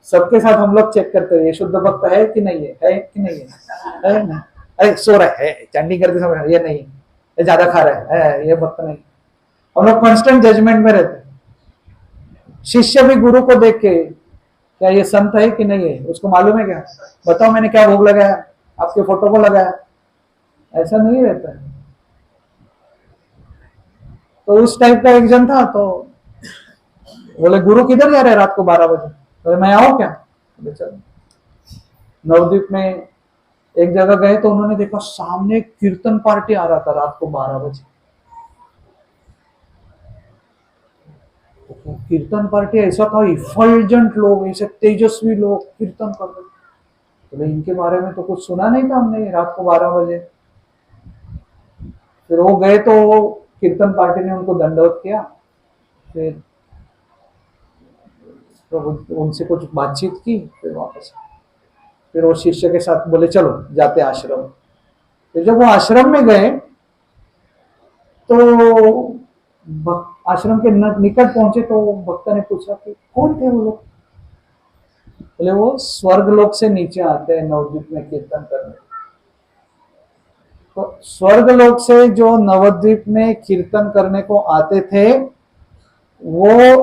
सबके साथ हम लोग चेक करते हैं ये शुद्ध भक्त है कि नहीं है कि नहीं है ना? अरे सो रहा है, चंडी करते समय ये नहीं, ये ज्यादा खा रहा है ये भक्त नहीं। हम लोग कॉन्स्टेंट जजमेंट में रहते हैं। शिष्य भी गुरु को देख के क्या ये संत है कि नहीं है उसको मालूम है क्या, बताओ मैंने क्या भोग लगाया, आपके फोटो को लगाया, ऐसा नहीं रहता है। तो उस टाइप का एक जन था, तो बोले गुरु किधर जा रहे हैं रात को 12 बजे। बोले मैं आऊं क्या। बोले चलो। नवद्वीप में एक जगह गए तो उन्होंने देखा सामने कीर्तन पार्टी आ रहा था रात को 12 बजे। कीर्तन पार्टी ऐसा था, इफल्जेंट लोग, ऐसे तेजस्वी लोग कीर्तन कर रहे। बोले इनके बारे में तो कुछ सुना नहीं था हमने रात को 12 बजे। फिर वो गए तो कीर्तन पार्टी ने उनको दंडवत किया, फिर तो उनसे कुछ बातचीत की, फिर वापस फिर वो शिष्य के साथ बोले चलो जाते आश्रम। फिर जब वो आश्रम में गए तो आश्रम के निकट पहुंचे तो भक्त ने पूछा कि कौन थे वो लोग। बोले वो स्वर्ग लोक से नीचे आते हैं नवद्वीप में कीर्तन करने। तो स्वर्ग लोक से जो नवद्वीप में कीर्तन करने को आते थे वो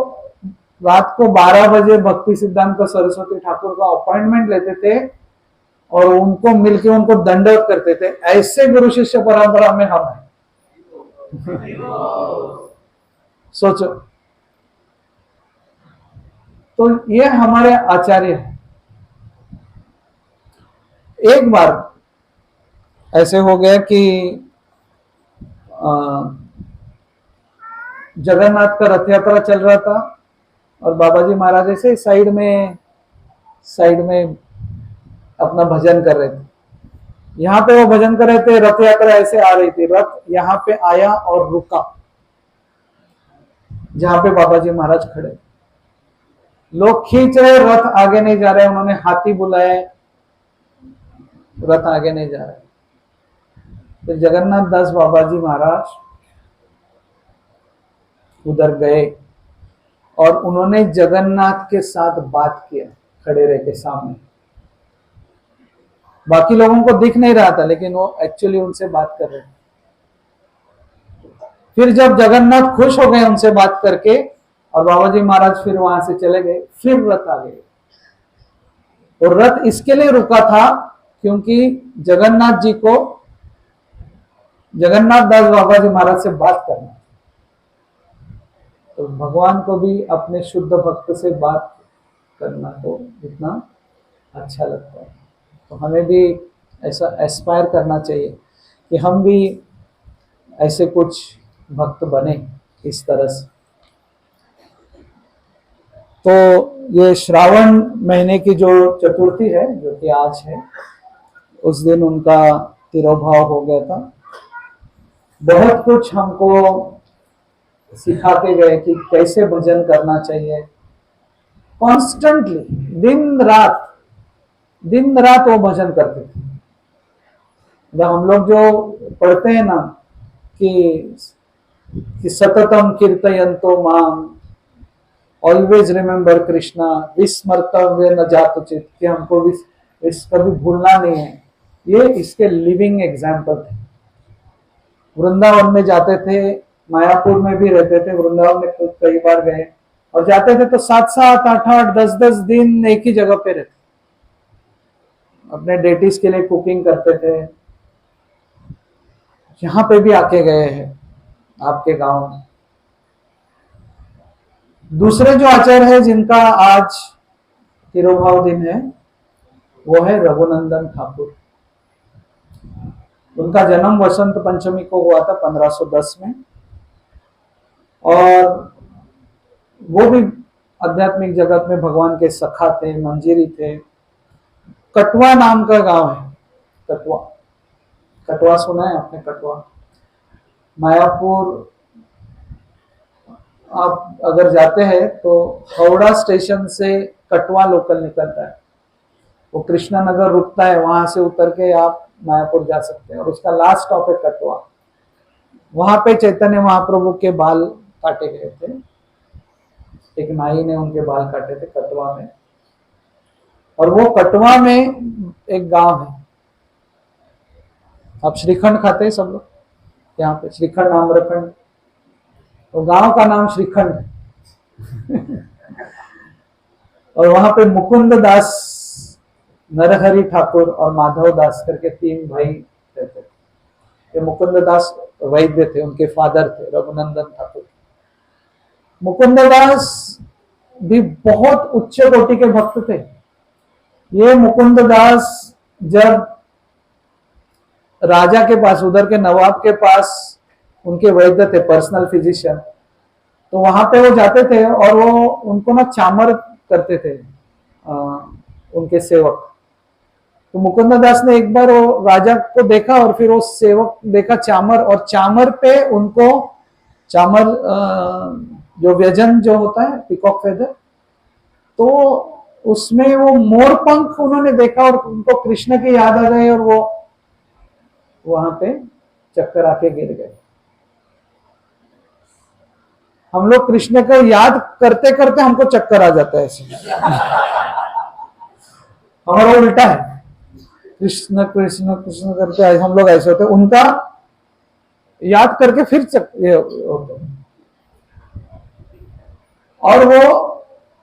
रात को 12 बजे भक्ति सिद्धांत सरस्वती ठाकुर का अपॉइंटमेंट लेते थे और उनको मिलके उनको दंडवत करते थे। ऐसे गुरु शिष्य परंपरा में हम हैं। सोचो, तो ये हमारे आचार्य हैं। एक बार ऐसे हो गया कि जगन्नाथ का रथ यात्रा चल रहा था और बाबा जी महाराज ऐसे साइड में अपना भजन कर रहे थे। यहाँ पे वो भजन कर रहे थे, रथ यात्रा ऐसे आ रही थी, रथ यहाँ पे आया और रुका जहां पे बाबा जी महाराज खड़े। लोग खींच रहे, रथ आगे नहीं जा रहे, उन्होंने हाथी बुलाए, रथ आगे नहीं जा रहा है। तो जगन्नाथ दास बाबा जी महाराज उधर गए और उन्होंने जगन्नाथ के साथ बात किया, खड़े रह के सामने। बाकी लोगों को दिख नहीं रहा था, लेकिन वो एक्चुअली उनसे बात कर रहे थे। फिर जब जगन्नाथ खुश हो गए उनसे बात करके और बाबा जी महाराज फिर वहां से चले गए, फिर रथ आ गए। और रथ इसके लिए रुका था क्योंकि जगन्नाथ जी को जगन्नाथ दास बाबा जी महाराज से बात करना। तो भगवान को भी अपने शुद्ध भक्त से बात करना तो इतना अच्छा लगता है। तो हमें भी ऐसा एस्पायर करना चाहिए कि हम भी ऐसे कुछ भक्त बने इस तरह से। तो ये श्रावण महीने की जो चतुर्थी है, जो कि आज है, उस दिन उनका तिरोभाव हो गया था। बहुत कुछ हमको सिखा के गए कि कैसे भजन करना चाहिए। कॉन्स्टेंटली दिन रात वो भजन करते थे। जब हम लोग जो पढ़ते हैं ना कि सततम कीर्तयन्तो माम, ऑलवेज रिमेम्बर कृष्णा, विस्मर्तव्य न जातुचित, कि हमको कभी भूलना नहीं है, ये इसके लिविंग एग्जाम्पल थे। वृंदावन में जाते थे, मायापुर में भी रहते थे, वृंदावन में खुद कई बार गए, और जाते थे तो 7-7, 8-8, 10-10 दिन एक ही जगह पे रहते, अपने डेटीज के लिए कुकिंग करते थे। यहाँ पे भी आके गए हैं आपके गांव में। दूसरे जो आचार्य है जिनका आज तिरोभाव दिन है, वो है रघुनंदन ठाकुर। उनका जन्म वसंत पंचमी को हुआ था 1510 में, और वो भी आध्यात्मिक जगत में भगवान के सखा थे, मंजीरी थे। कटवा नाम का गांव है, कटवा सुना है आपने? कटवा मायापुर आप अगर जाते हैं तो हावड़ा स्टेशन से कटवा लोकल निकलता है, वो कृष्णा नगर रुकता है, वहां से उतर के आप मायापुर जा सकते हैं, और उसका लास्ट स्टॉप है कटवा। वहां पे चैतन्य महाप्रभु के बाल काटे गए थे, एक नाई ने उनके बाल काटे थे कटवा में। और वो कटवा में एक गांव है, आप श्रीखंड खाते हैं सब लोग, यहाँ पे श्रीखंड आम्रखंड, तो गांव का नाम श्रीखंड है। और वहां पे मुकुंद दास, नरहरि ठाकुर और माधव दास करके 3 भाई रहते थे। ये मुकुंद दास वैद्य थे, उनके फादर थे रघुनंदन ठाकुर। मुकुंद दास भी बहुत उच्च कोटि के भक्त थे। ये मुकुंद दास जब राजा के पास, उधर के नवाब के पास उनके वैद्य थे, पर्सनल फिजिशियन, तो वहां पे वो जाते थे और वो उनको ना चामर करते थे उनके सेवक। तो मुकुंद दास ने एक बार वो राजा को देखा और फिर वो सेवक देखा चामर, और चामर पे उनको चामर जो व्यजन जो होता है पीकॉक फेदर, तो उसमें वो मोर पंख उन्होंने देखा और उनको कृष्ण की याद आ गई और वो वहां पे चक्कर आके गिर गए। हम लोग कृष्ण को याद करते करते हमको चक्कर आ जाता है ऐसे। हमारा उल्टा है, कृष्ण कृष्ण कृष्ण करके हम लोग ऐसे होते, उनका याद करके फिर ये होते। और वो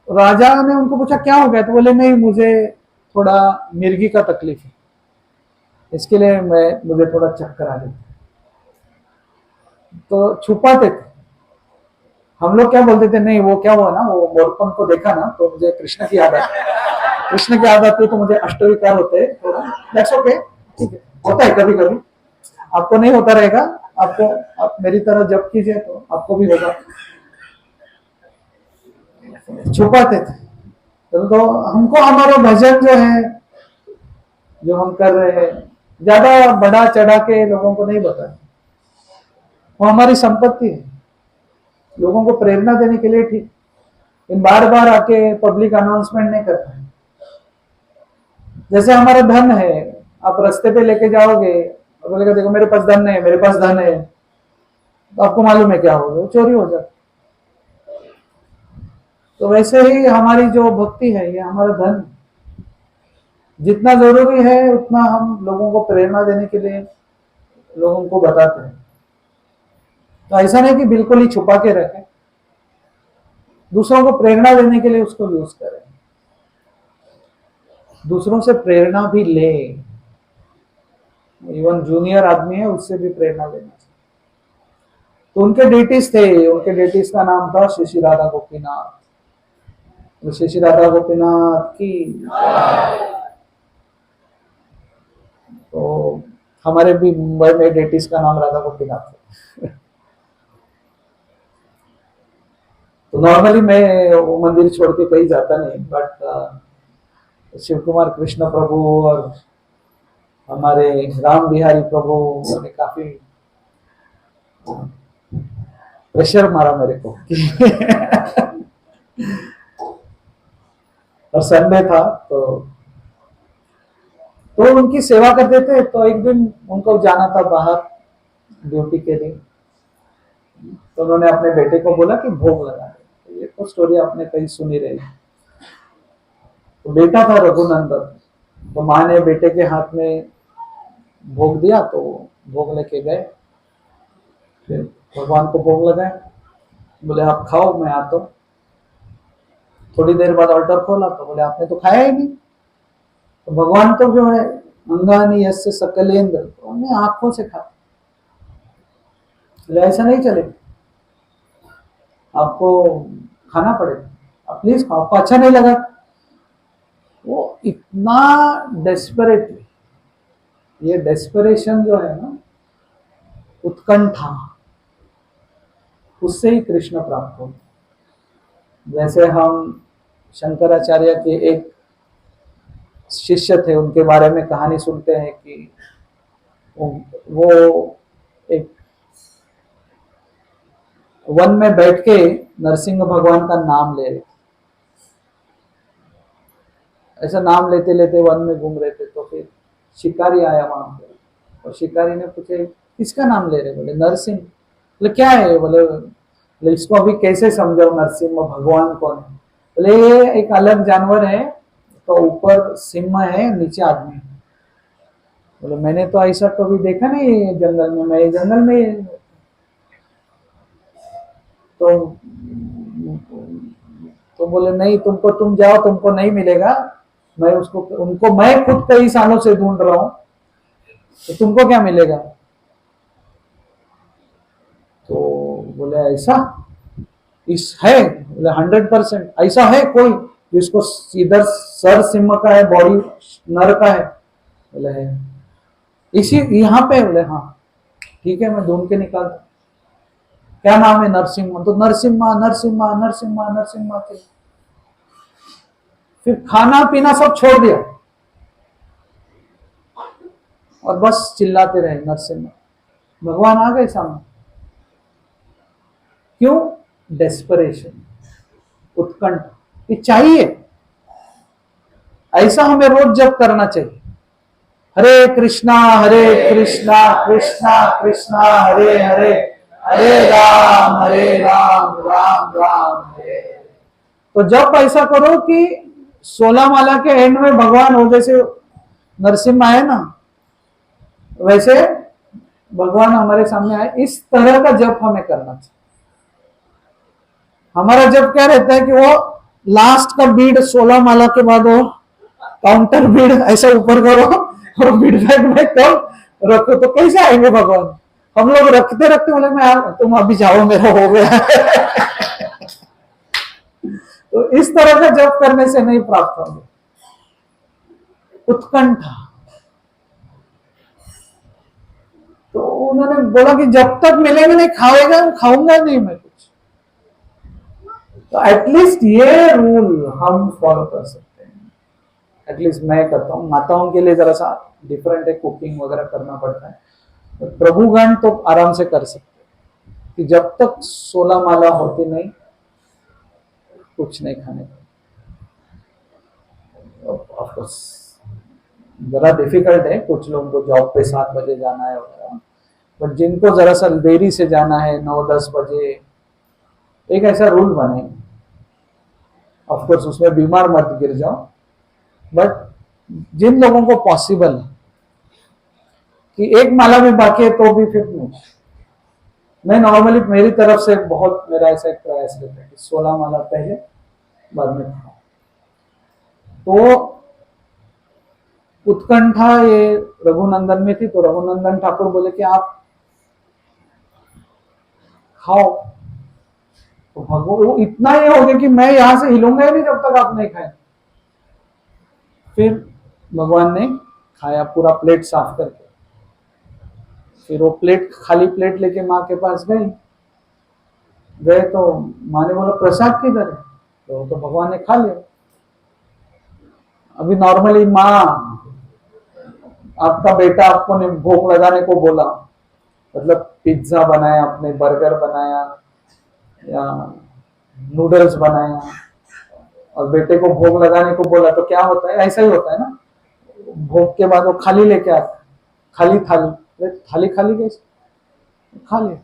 राजा ने उनको पूछा क्या हो गया, तो बोले नहीं मुझे थोड़ा मिर्गी का तकलीफ है, इसके लिए मुझे थोड़ा चक्कर आ जाता। तो छुपाते थे। हम लोग क्या बोलते थे, नहीं वो क्या हुआ ना, वो मोरपंख को देखा ना तो मुझे कृष्ण की याद आती, कृष्ण की याद आती है तो मुझे अष्टविकार होते हैं, थोड़ा दैट्स ओके, ठीक है, होता है कभी कभी, आपको नहीं होता रहेगा, आपको आप मेरी तरह जप कीजिए तो आपको भी होगा। छुपाते थे। तो हमको हमारा भजन जो है, जो हम कर रहे हैं, ज्यादा बड़ा चढ़ा के लोगों को नहीं बताए, वो हमारी संपत्ति है, लोगों को प्रेरणा देने के लिए, ठीक, इन बार बार आके पब्लिक अनाउंसमेंट नहीं करता है। जैसे हमारा धन है, आप रास्ते पे लेके जाओगे और बोलेगा देखो मेरे पास धन है, मेरे पास धन है, तो आपको मालूम है क्या होगा, चोरी हो जाता। तो वैसे ही हमारी जो भक्ति है ये हमारा धन, जितना जरूरी है उतना हम लोगों को प्रेरणा देने के लिए लोगों को बताते हैं। तो ऐसा नहीं कि बिल्कुल ही छुपा के रखें, दूसरों को प्रेरणा देने के लिए उसको यूज करें, दूसरों से प्रेरणा भी ले, इवन जूनियर आदमी है उससे भी प्रेरणा लेना चाहिए। तो उनके डेटिस थे, उनके डेटिस का नाम था श्री श्री राधा गोपीनाथ। तो श्री श्री राधा गोपीनाथ की, तो हमारे भी मुंबई में डेटिस का नाम राधा गोपीनाथ है। तो नॉर्मली मैं वो मंदिर छोड़ के कहीं जाता नहीं, बट शिव कुमार कृष्ण प्रभु और हमारे राम बिहारी प्रभु ने काफी प्रेशर मारा मेरे को। और संडे था तो उनकी सेवा करते थे। तो एक दिन उनको जाना था बाहर ड्यूटी के लिए, तो उन्होंने अपने बेटे को बोला कि भोग लगा दे। ये तो स्टोरी आपने कहीं सुनी रही। तो बेटा था रघुनंदन, तो माँ ने बेटे के हाथ में भोग दिया, तो भोग लेके गए, फिर भगवान को भोग लगाए, बोले आप खाओ मैं आता हूँ। थोड़ी देर बाद ऑल्टर खोला तो बोले आपने तो खाया ही नहीं। तो भगवान तो जो है अंगानी यस्य सकलेंद्र, तो हमने आंखों से खा, ऐसा नहीं चले, आपको खाना पड़ेगा, आप प्लीज खाओ, आपको अच्छा नहीं लगा। वो इतना डेस्परेटली, ये डेस्परेशन जो है ना, उत्कंठा, उससे ही कृष्ण प्राप्त होते। जैसे हम शंकराचार्य के एक शिष्य थे, उनके बारे में कहानी सुनते हैं कि वो एक वन में बैठ के नरसिंह भगवान का नाम ले रहे थे। ऐसा नाम लेते लेते वन में घूम रहे थे, तो फिर शिकारी आया वहां पे, और शिकारी ने पूछे किसका नाम ले रहे? बोले नरसिंह। बोले क्या है? बोले इसको अभी कैसे समझाओ, नरसिंह भगवान कौन है? बोले ये एक अलग जानवर है, तो ऊपर सिंह है, नीचे आदमी है। बोले मैंने तो ऐसा कभी देखा नहीं जंगल में, मैं जंगल में। तो बोले नहीं, तुम जाओ, तुमको नहीं मिलेगा, मैं उसको उनको मैं खुद कई सालों से ढूंढ रहा हूं, तो तुमको क्या मिलेगा? तो बोले ऐसा इस है? बोले 100% ऐसा है कोई जिसको इधर सर सिंह का है, बॉडी नर का है? बोले है इसी यहाँ पे। बोले हाँ ठीक है, मैं ढूंढ के निकाल। क्या नाम है? नरसिम्हा। तो नरसिम्हा नरसिम्हा नरसिम्हा नरसिम्हा के फिर खाना पीना सब छोड़ दिया और बस चिल्लाते रहे नरसिम्हा। भगवान आ गए सामने। क्यों? डेस्परेशन, उत्कंठ, ये चाहिए। ऐसा हमें रोज जप करना चाहिए, हरे कृष्णा कृष्णा कृष्णा हरे हरे, हरे राम राम राम हरे। तो जब ऐसा करो कि 16 माला के एंड में भगवान हो, जैसे नरसिम्हा है ना, वैसे भगवान हमारे सामने आए। इस तरह का जप हमें करना चाहिए। हमारा जप क्या रहता है कि वो लास्ट का बीड 16 माला के बाद वो काउंटर बीड ऐसा ऊपर करो और बीड बैग में कम रखो, तो कैसे आएंगे भगवान? हम लोग रखते रखते बोले मैं तुम अभी जाओ मेरा हो गया। तो इस तरह का जप करने से नहीं प्राप्त होंगे। उत्कंठा, तो उन्होंने बोला कि जब तक मिलेगा नहीं खाऊंगा नहीं मैं कुछ। तो एटलीस्ट ये रूल हम फॉलो कर सकते हैं। एटलीस्ट मैं करता हूँ। माताओं के लिए जरा सा डिफरेंट है, कुकिंग वगैरह करना पड़ता है। तो प्रभुगण तो आराम से कर सकते हैं कि जब तक 16 माला होती नहीं कुछ नहीं खाने का। ऑफकोर्स जरा डिफिकल्ट है, कुछ लोगों को जॉब पे 7 बजे जाना है वगैरह, बट जिनको जरा सा देरी से जाना है 9-10 बजे, एक ऐसा रूल बने। ऑफकोर्स उसमें बीमार मत गिर जाओ, बट जिन लोगों को पॉसिबल है कि एक माला भी बाकी है तो भी फिर नहीं। मैं नॉर्मली मेरी तरफ से बहुत मेरा ऐसा एक प्रयास रहता है कि 16 माला पहले बाद में खाओ। तो उत्कंठा ये रघुनंदन में थी, तो रघुनंदन ठाकुर बोले कि आप खाओ। तो भगवान वो इतना ही हो गया कि मैं यहां से हिलूंगा ही नहीं जब तक आप नहीं खाए। फिर भगवान ने खाया पूरा प्लेट साफ करके। फिर वो प्लेट खाली प्लेट लेके माँ के पास गए तो माँ ने बोला प्रसाद किधर है? तो भगवान ने खा लिया। अभी नॉर्मली माँ आपका बेटा आपको ने भोग लगाने को बोला, मतलब पिज्जा बनाया आपने, बर्गर बनाया या नूडल्स बनाया और बेटे को भोग लगाने को बोला, तो क्या होता है? ऐसा ही होता है ना, भोग के बाद वो खाली लेके आता, खाली थाली, थाली खाली कैसे खा लिया।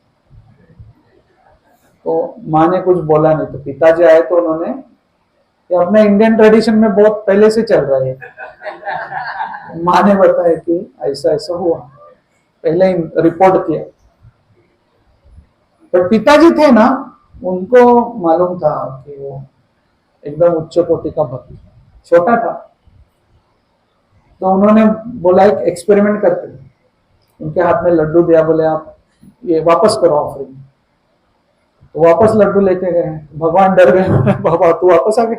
तो माँ ने कुछ बोला नहीं, तो पिताजी आए तो उन्होंने, ये अपने इंडियन ट्रेडिशन में बहुत पहले से चल रहा है। माँ ने बताया कि ऐसा ऐसा हुआ, पहले ही रिपोर्ट किया। पर पिताजी थे ना, उनको मालूम था कि वो एकदम उच्च कोटि का भक्त, छोटा था। तो उन्होंने बोला एक एक्सपेरिमेंट करते हैं। उनके हाथ में लड्डू दिया, बोले आप ये वापस करो ऑफरिंग। तो वापस लड्डू लेके गए। भगवान डर गए, बाबा तू वापस आ गए।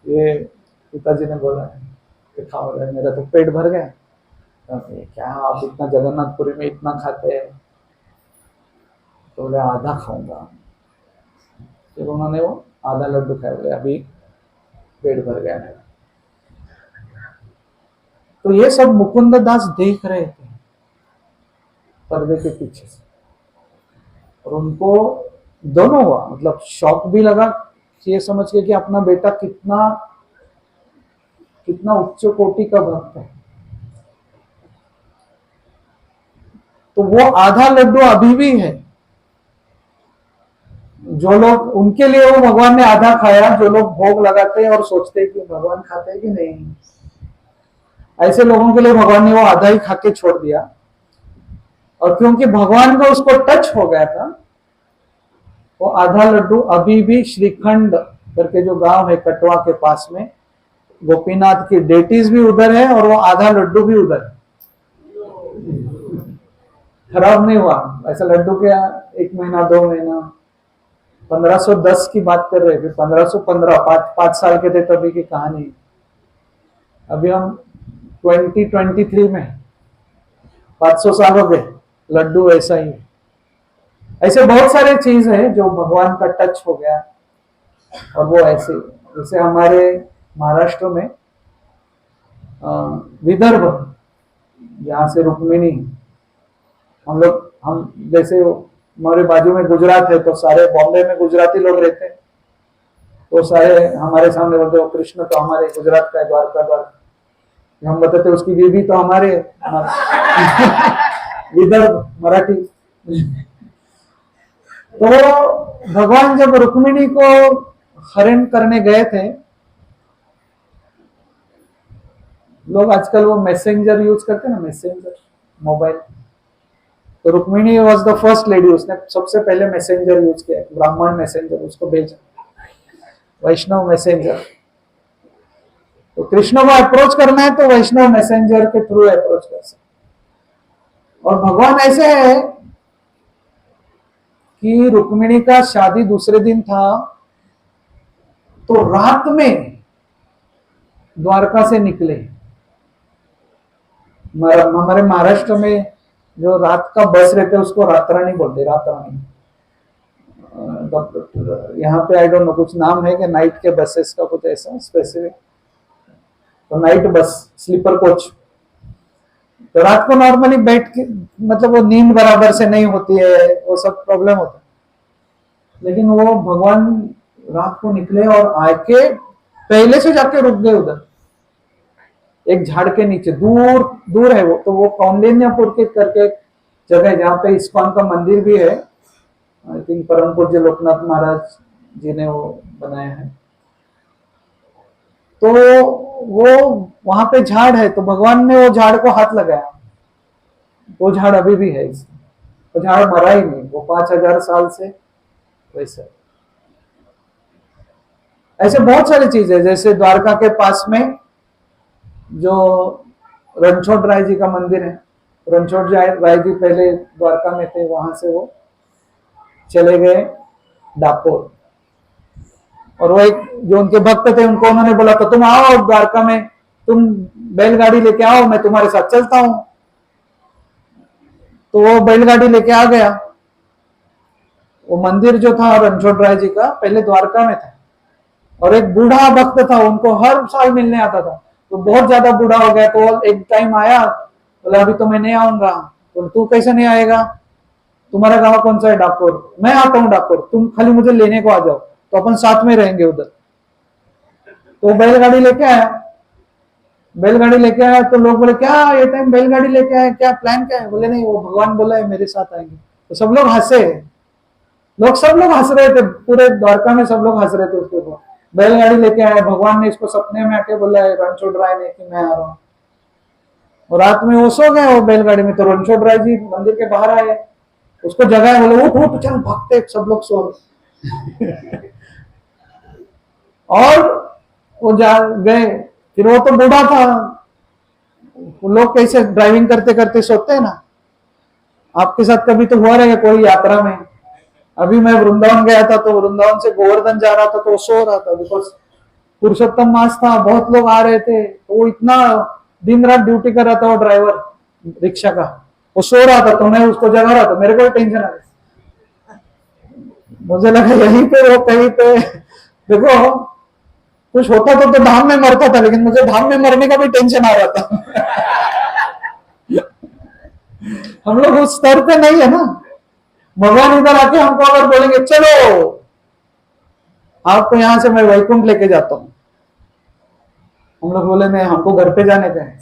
ये पिताजी ने बोला कि खाओ रहे, मेरा तो पेट भर गया। तो क्या आप इतना जगन्नाथपुरी में इतना खाते हैं? तो बोले आधा खाऊंगा। फिर उन्होंने वो आधा लड्डू खाया, बोले अभी पेट भर गया मेरा। तो ये सब मुकुंद दास देख रहे थे पर्दे के पीछे से, और उनको दोनों हुआ, मतलब शौक भी लगा ये समझ के कि अपना बेटा कितना कितना उच्च कोटि का भक्त है। तो वो आधा लड्डू अभी भी है। जो लोग, उनके लिए वो भगवान ने आधा खाया, जो लोग भोग लगाते हैं और सोचते हैं कि भगवान खाते हैं कि नहीं, ऐसे लोगों के लिए भगवान ने वो आधा ही खा के छोड़ दिया। और क्योंकि भगवान को उसको टच हो गया था, वो आधा लड्डू अभी भी श्रीखंड करके जो गांव है कटवा के पास में, गोपीनाथ की डेटीज भी उधर है और वो आधा लड्डू भी उधर है। खराब नहीं हुआ। ऐसा लड्डू क्या 1 महीना 2 महीना, 1510 की बात कर रहे थे, 1515, 5 साल के थे तभी की कहानी। अभी हम 2023 में 500 साल हो गए, लड्डू ऐसा ही। ऐसे बहुत सारे चीज है जो भगवान का टच हो गया और वो ऐसे, जैसे हमारे महाराष्ट्र में विदर्भ, जहाँ से रुक्मिणी, हम जैसे हमारे बाजू में गुजरात है, तो सारे बॉम्बे में गुजराती लोग रहते हैं, तो सारे हमारे सामने बोलते हो कृष्ण तो हमारे गुजरात का है, द्वारका। हम बताते उसकी बीवी तो हमारे विदर्भ मराठी। तो भगवान जब रुक्मिणी को हरण करने गए थे, लोग आजकल वो मैसेंजर यूज करते हैं ना, मैसेंजर मोबाइल, तो Rukmini was the first lady, उसने सबसे पहले मैसेंजर यूज किया, ब्राह्मण मैसेंजर, उसको भेजा, वैष्णव मैसेंजर। तो कृष्ण को अप्रोच करना है तो वैष्णव मैसेंजर के थ्रू अप्रोच कर सकते। और भगवान ऐसे है कि रुक्मिणी का शादी दूसरे दिन था, तो रात में द्वारका से निकले। हमारे महाराष्ट्र में जो रात का बस रहते हैं उसको रातरानी बोलते, रातरानी। यहाँ पे आई डोंट नो कुछ नाम है कि नाइट के बसेस का कुछ ऐसा स्पेसिफिक, तो नाइट बस, स्लीपर कोच। तो रात को नॉर्मली बैठ के, मतलब वो नींद बराबर से नहीं होती है, वो सब प्रॉब्लम होता है। लेकिन वो भगवान रात को निकले और आके पहले से जाके रुक गए उधर एक झाड़ के नीचे, दूर दूर है वो, तो वो कौंडिन्यपुर के करके जगह जहाँ पे इस्कॉन का मंदिर भी है, आई थिंक परम पूज्य लोकनाथ महाराज जी ने वो बनाया है। तो वो वहां पे झाड़ है, तो भगवान ने वो झाड़ को हाथ लगाया, वो झाड़ अभी भी है, वो झाड़ मरा ही नहीं, वो 5000 साल से वैसे। ऐसे बहुत सारी चीजें, जैसे द्वारका के पास में जो रणछोड़ राय जी का मंदिर है, रणछोड़ राय जी पहले द्वारका में थे, वहां से वो चले गए डाकोर, और वो एक जो उनके भक्त थे उनको उन्होंने बोला तो तुम आओ द्वारका में, तुम बैलगाड़ी लेके आओ, मैं तुम्हारे साथ चलता हूं। तो वो बैलगाड़ी लेके आ गया। वो मंदिर जो था रणछोड़ राय जी का पहले द्वारका में था, और एक बूढ़ा भक्त था, उनको हर साल मिलने आता था। तो बहुत ज्यादा बूढ़ा हो गया, तो एक टाइम आया, बोला अभी तो मैं नहीं आऊंगा। तो तू कैसे नहीं आएगा, तुम्हारा गांव कौन सा है? डाकोर। मैं आता हूँ डाकोर, तुम खाली मुझे लेने को आ जाओ, तो अपन साथ में रहेंगे उधर। तो बैलगाड़ी लेके आया, बैलगाड़ी लेके आया, तो लोग बोले क्या ये टाइम बैलगाड़ी लेके आया, क्या प्लान क्या है? बोले नहीं, वो भगवान बोला है मेरे साथ आएंगे। तो सब लोग हंसे, सब लोग हंस रहे थे, पूरे द्वारका में सब लोग हंस रहे थे उसके ऊपर। बैलगाड़ी लेके आए, भगवान ने इसको सपने में आके बोला है रणछोड़ राय ने कि मैं आ रहा हूँ, और रात में वो सो गए वो बैलगाड़ी में। तो रणछोड़ राय जी मंदिर के बाहर आए, उसको जगाए, बोले उठ उठ चल, भागते, सब लोग सो रहे। और वो जा गए, फिर वो तो बूढ़ा था, लोग कैसे ड्राइविंग करते करते सोते हैं ना। आपके साथ कभी तो हुआ रहेगा कोई यात्रा में। अभी मैं वृंदावन गया था, तो वृंदावन से गोवर्धन जा रहा था, तो वो सो रहा था, बिकॉज पुरुषोत्तम मास था, बहुत लोग आ रहे थे, तो वो इतना दिन रात ड्यूटी कर रहा था वो ड्राइवर रिक्शा का, वो सो रहा था, तो मैं उसको जगा रहा था, मेरे को टेंशन आ गया। मुझे लगा यहीं पे वो कहीं पे, देखो कुछ होता तो धाम में मरता था, लेकिन मुझे धाम में मरने का भी टेंशन आ रहा था। हम लोग उस स्तर पे नहीं है ना। भगवान इधर आके हमको अगर बोलेंगे चलो आपको यहां से मैं वैकुंठ लेके जाता हूं, हम लोग बोले नहीं, हमको घर पे जाने का है।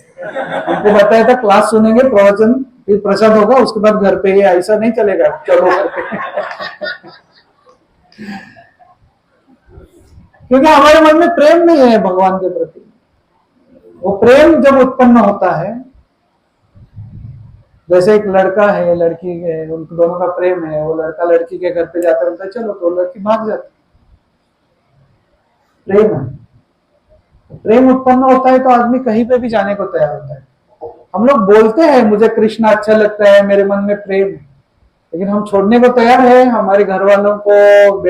हमको बताया था क्लास सुनेंगे, प्रवचन, फिर प्रसाद होगा, उसके बाद घर पे। ये ऐसा नहीं चलेगा चलो करके। क्योंकि हमारे मन में प्रेम नहीं है भगवान के प्रति। वो प्रेम जब उत्पन्न होता है, जैसे एक लड़का है लड़की है, उन दोनों का प्रेम है, वो लड़का लड़की के घर पे जाता रहता है, चलो, तो लड़की भाग जाती। प्रेम है, प्रेम उत्पन्न होता है तो आदमी कहीं पे भी जाने को तैयार होता है। हम लोग बोलते हैं मुझे कृष्ण अच्छा लगता है, मेरे मन में प्रेम है, लेकिन हम छोड़ने को तैयार है हमारे घर वालों को,